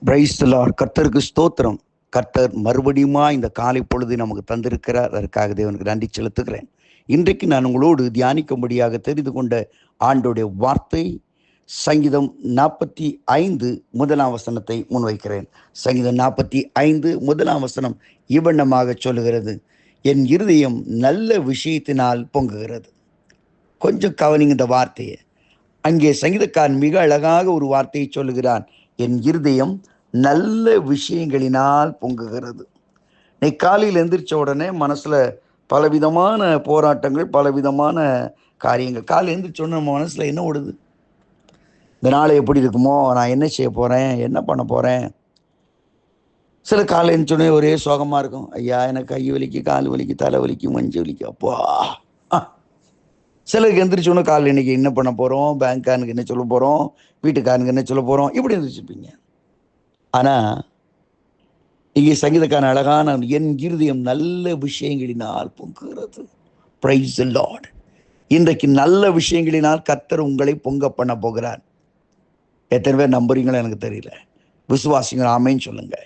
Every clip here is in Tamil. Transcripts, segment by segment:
Praise the Lord. கர்த்தருக்கு ஸ்தோத்திரம். கர்த்தர் மறுபடியுமா இந்த காலை பொழுது நமக்கு தந்திருக்கிறார். அதற்காக தேவனுக்கு நன்றி செலுத்துகிறேன். இன்றைக்கு நான் உங்களோடு தியானிக்கும்படியாக தெரிந்து கொண்ட ஆண்டோடைய வார்த்தை சங்கீதம் 45 முதலாம் வசனத்தை முன்வைக்கிறேன். சங்கீதம் 45 முதலாம் வசனம் இவ்வண்ணமாக சொல்லுகிறது, என் இருதயம் நல்ல விஷயத்தினால் பொங்குகிறது. கொஞ்சம் கவனிங்க இந்த வார்த்தையை. அங்கே சங்கீதக்காரன் மிக அழகாக ஒரு வார்த்தையை சொல்லுகிறான், என் இருதயம் நல்ல விஷயங்களினால் பொங்குகிறது. நீ காலையில் எந்திரிச்ச உடனே மனசுல பலவிதமான போராட்டங்கள், பலவிதமான காரியங்கள். காலையில் எந்திரிச்ச உடனே நம்ம மனசுல என்ன ஓடுது? இந்த நாளை எப்படி இருக்குமோ, நான் என்ன செய்ய போறேன், என்ன பண்ண போறேன். சில காலை எழுந்தோடனே ஒரே சோகமா இருக்கும். ஐயா, எனக்கு கை வலிக்கு, கால் வலிக்கு, தலை வலிக்கு, மஞ்சள் வலிக்கு, அப்பா. சிலருக்கு எந்திரிச்சோன்னு காலையில் இன்னைக்கு என்ன பண்ண போறோம், பேங்க்காரனுக்கு என்ன சொல்ல போறோம், வீட்டுக்காரனுக்கு என்ன சொல்ல போறோம், இப்படி எந்திரிச்சிருப்பீங்க. ஆனா இங்கே சங்கீதக்காரன் அழகான, என் இருதயம் நல்ல விஷயங்களினால் பொங்குகிறது. Praise the Lord. இன்றைக்கு நல்ல விஷயங்களினால் கர்த்தர் உங்களை பொங்க பண்ண போகிறார். எத்தனை பேர் நம்புறீங்களோ எனக்கு தெரியல. விசுவாசிங்க ஆமேன்னு சொல்லுங்க.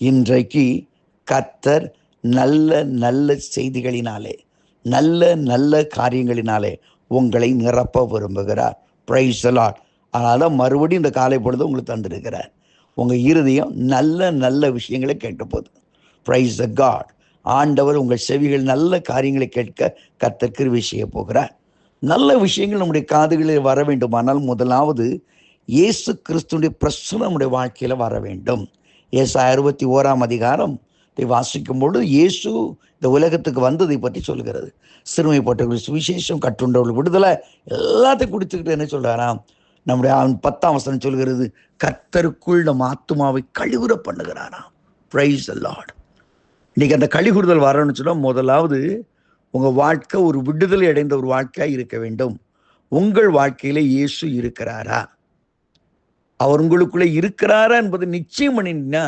இன்றைக்கு கர்த்தர் நல்ல நல்ல செய்திகளினாலே, நல்ல நல்ல காரியங்களினாலே உங்களை நிரப்ப விரும்புகிறார். Praise the Lord. அதனால மறுபடியும் இந்த காலை பொழுது உங்களுக்கு தந்திருக்கிறார். உங்க இருதயம் நல்ல நல்ல விஷயங்களை கேட்க போகுது. Praise the God. ஆண்டவர் உங்கள் செவிகள் நல்ல காரியங்களை கேட்க கர்த்தர் கிருபை செய்ய போகிறார். நல்ல விஷயங்கள் நம்முடைய காதுகளில் வர வேண்டுமானால் முதலாவது இயேசு கிறிஸ்துடைய பிரசன்னம் நம்முடைய வாழ்க்கையில வர வேண்டும். ஏசாயா 61 அதிகாரம் வாசிக்கும் பொழுது இயேசு இந்த உலகத்துக்கு வந்ததை பற்றி சொல்கிறது. சிறுமைப்பட்டவர்கள் சுவிசேஷம், கற்றுண்டவர்கள் விடுதலை, எல்லாத்தையும் குடிச்சுக்கிட்டு என்ன சொல்றாராம், நம்முடைய 10ஆம் வசனம் சொல்கிறது, கர்த்தருக்குள் நம் ஆத்துமாவை கழிவுற பண்ணுகிறாராம். Praise the Lord. இன்னைக்கு அந்த கழிவுறுதல் வரணும்னு சொன்னா முதலாவது உங்க வாழ்க்கை ஒரு விடுதலை அடைந்த ஒரு வாழ்க்கையா இருக்க வேண்டும். உங்கள் வாழ்க்கையில இயேசு இருக்கிறாரா, அவர் உங்களுக்குள்ள இருக்கிறாரா என்பது நிச்சயம் பண்ணினா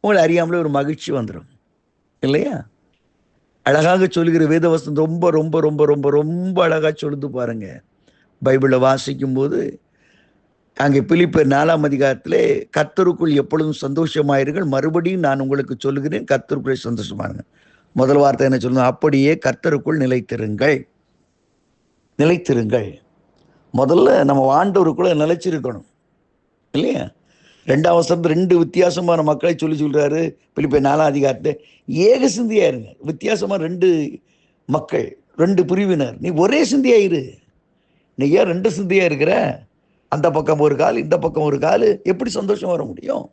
உங்களை அறியாமலே ஒரு மகிழ்ச்சி வந்துடும் இல்லையா? அழகாக சொல்லுகிற வேதவசனம் ரொம்ப ரொம்ப ரொம்ப ரொம்ப ரொம்ப அழகா சொல்லுது பாருங்க. பைபிளை வாசிக்கும் போது அங்கே பிலிப்பியர் 4ஆம் அதிகாரத்திலே, கர்த்தருக்குள் எப்பொழுதும் சந்தோஷமாயிருங்கள், மறுபடியும் நான் உங்களுக்கு சொல்லுகிறேன், கர்த்தருக்குள் சந்தோஷமாயிருங்க. முதல் வார்த்தை என்ன சொல்லுங்க? அப்படியே கர்த்தருக்குள் நிலைத்திருங்கள். நிலைத்திருங்கள். முதல்ல நம்ம ஆண்டவருக்குள்ள நிலைச்சிருக்கணும் இல்லையா? 2ஆம் வசனத்துல 2 வித்தியாசமான மக்களை சொல்றாரு பிலிப்பியர் 4ஆம் அதிகாரத்தை. ஏக சிந்தியா இருங்க. வித்தியாசமா 2 மக்கள், 2 பிரிவினர். நீ ஒரே சிந்தியா இரு. நீ ஏன் 2 சிந்தியா இருக்கிற? அந்த பக்கம் ஒரு கால், இந்த பக்கம் ஒரு கால். எப்படி சந்தோஷம் வர முடியும்?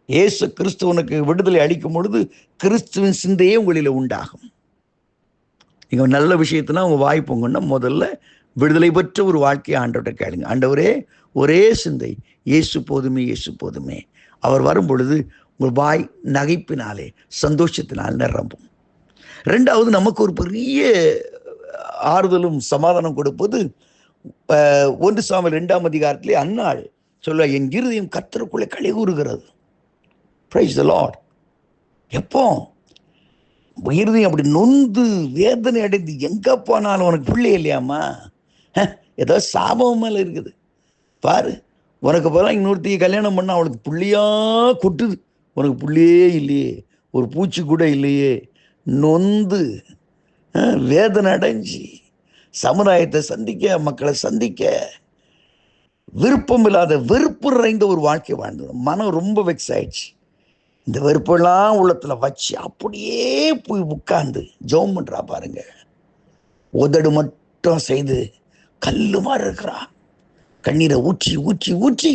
இயேசு கிறிஸ்துவனுக்கு விடுதலை அளிக்கும் பொழுது கிறிஸ்துவின் சிந்தையே உங்களில உண்டாகும். நீங்க நல்ல விஷயத்தினா உங்க வாய் பொங்குன்னா முதல்ல விடுதலை பெற்ற ஒரு வாழ்க்கையை ஆண்டவர்கிட்ட கேளுங்க. ஆண்டவரே, ஒரே சிந்தை, இயேசு போதுமே, இயேசு போதுமே. அவர் வரும் பொழுது உங்கள் வாய் நகைப்பினாலே, சந்தோஷத்தினால் நிரம்பும். 2வது நமக்கு ஒரு பெரிய ஆறுதலும் சமாதானம் கொடுப்பது 1 சாமுவேல் 2ஆம் அதிகாரத்திலே அன்னாள் சொல்ல, என் இருதயம் கர்த்தருக்குள்ளே களி கூறுகிறது. Praise the Lord. எப்போ இருதயம் அப்படி நொந்து வேதனை அடைந்து எங்க போனாலும் உனக்கு பிள்ளை இல்லையாமா, ஏதோ சாபம் மேல இருக்குது பாரு, உனக்கு போல இன்னொருத்தைய கல்யாணம் பண்ண அவளுக்கு புள்ளியா கொட்டுது, உனக்கு புள்ளியே இல்லையே, ஒரு பூச்சி கூட இல்லையே, நொந்து வேதனை அடைஞ்சி சமுதாயத்தை சந்திக்க, மக்களை சந்திக்க விருப்பம் இல்லாத, வெறுப்பு நிறைந்த ஒரு வாழ்க்கை வாழ்ந்தது. மனம் ரொம்ப வெக்ஸ் ஆயிடுச்சு. இந்த வெறுப்பெல்லாம் உள்ளத்துல வச்சு அப்படியே போய் உட்கார்ந்து ஜெபம் பண்றா பாருங்க. உதடு மட்டும் செய்து கல்லு மாதிரி இருக்கிறா. கண்ணீரை ஊற்றி ஊற்றி ஊற்றி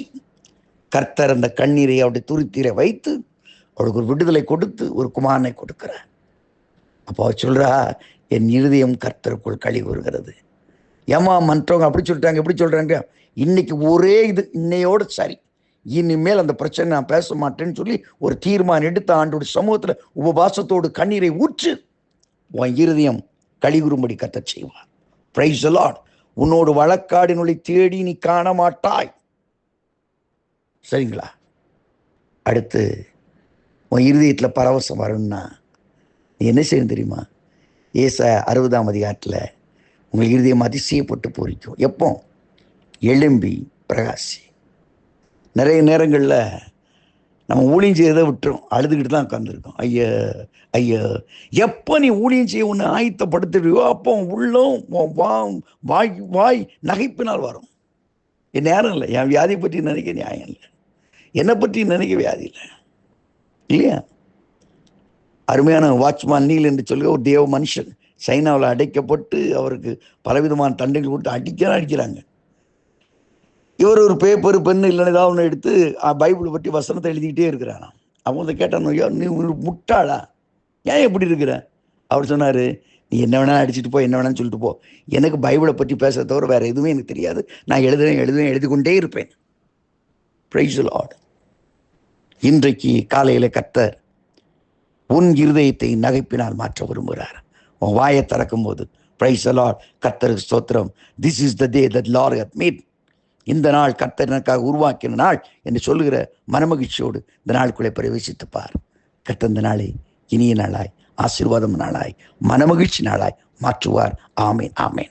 கர்த்தர் அந்த கண்ணீரை அவருடைய துருத்தீரை வைத்து அவளுக்கு ஒரு விடுதலை கொடுத்து ஒரு குமாரனை கொடுக்கிறார். அப்போ அவர் சொல்றா, என் இருதயம் கர்த்தருக்குள் களி கூறுகிறது. ஏமா மற்றவங்க அப்படி சொல்லிட்டாங்க, எப்படி சொல்றாங்க? இன்னைக்கு ஒரே இது, இன்னையோடு சரி, இனிமேல் அந்த பிரச்சனை நான் பேச மாட்டேன்னு சொல்லி ஒரு தீர்மானம் எடுத்த ஆண்டோட சமூகத்துல உபவாசத்தோடு கண்ணீரை ஊற்று, உன் இருதயம் களி கூறும்படி கர்த்தர் செய்வார். Praise the Lord. உன்னோடு வழக்காடினொழி தேடி நீ காண மாட்டாய். சரிங்களா? அடுத்து உன் இருதயத்துல பரவசம் வரணும்னா நீ என்ன செய்யணும் தெரியுமா? ஏசாயா 60ஆம் அதிகாரத்துல உங்கள் இருதயம் அதிசயப்பட்டு பூரிக்கும். எப்போ? எழும்பி பிரகாசி. நிறைய நேரங்களில் நம்ம ஊழியம் செய்யறதை விட்டுரும், அழுதுகிட்டு தான் உட்காந்துருக்கோம். ஐயா ஐயா, எப்போ நீ ஊழியம் செய்ய ஒன்று ஆயத்தப்படுத்துறியோ அப்போ உள்ளம் வாய் வாய் நகைப்பினால் வரும். என் நேரம் இல்லை, என் வியாதியை பற்றி நினைக்க நியாயம் இல்லை, என்னை பற்றி நினைக்க வியாதி இல்லை, இல்லையா? அருமையான வாட்ச்மேன் நீல் என்று சொல்லுங்க, ஒரு தேவ மனுஷன் சைனாவில் அடைக்கப்பட்டு அவருக்கு பலவிதமான தண்டைகள் கொடுத்து அடிக்கிறாங்க. இவர் ஒரு பேப்பர் பெண்ணு இல்லைன்னு ஏதாவது ஒன்று எடுத்து பைபிளை பற்றி வசனத்தை எழுதிக்கிட்டே இருக்கிறானா. அவங்க கேட்டான், ஐயா நீ முட்டாளா, ஏன் எப்படி இருக்கிற? அவர் சொன்னார், நீ என்ன வேணாலும் அடிச்சுட்டு போ, என்ன வேணாலும் சொல்லிட்டு போ, எனக்கு பைபிளை பற்றி பேச தவிர வேறு எதுவுமே எனக்கு தெரியாது, நான் எழுதி கொண்டே இருப்பேன். Praise the Lord. இன்றைக்கு காலையில் கர்த்தர் உன் இருதயத்தை நகைப்பினால் மாற்ற விரும்புகிறார். உன் வாயை திறக்கும் போது பிரைஸ் தி லார்ட், கர்த்தருக்கு ஸ்தோத்திரம், this is the day that Lord hath made, இந்த நாள் கர்த்தர் எனக்காக உருவாக்கின நாள் என்று சொல்லுகிற மனமகிழ்ச்சியோடு இந்த நாளுக்குள்ளே பிரவேசித்துப்பார். கர்த்தர் இந்த நாளை இனிய நாளாய், ஆசீர்வாதம் நாளாய், மனமகிழ்ச்சி நாளாய் மாற்றுவார். ஆமேன், ஆமேன்.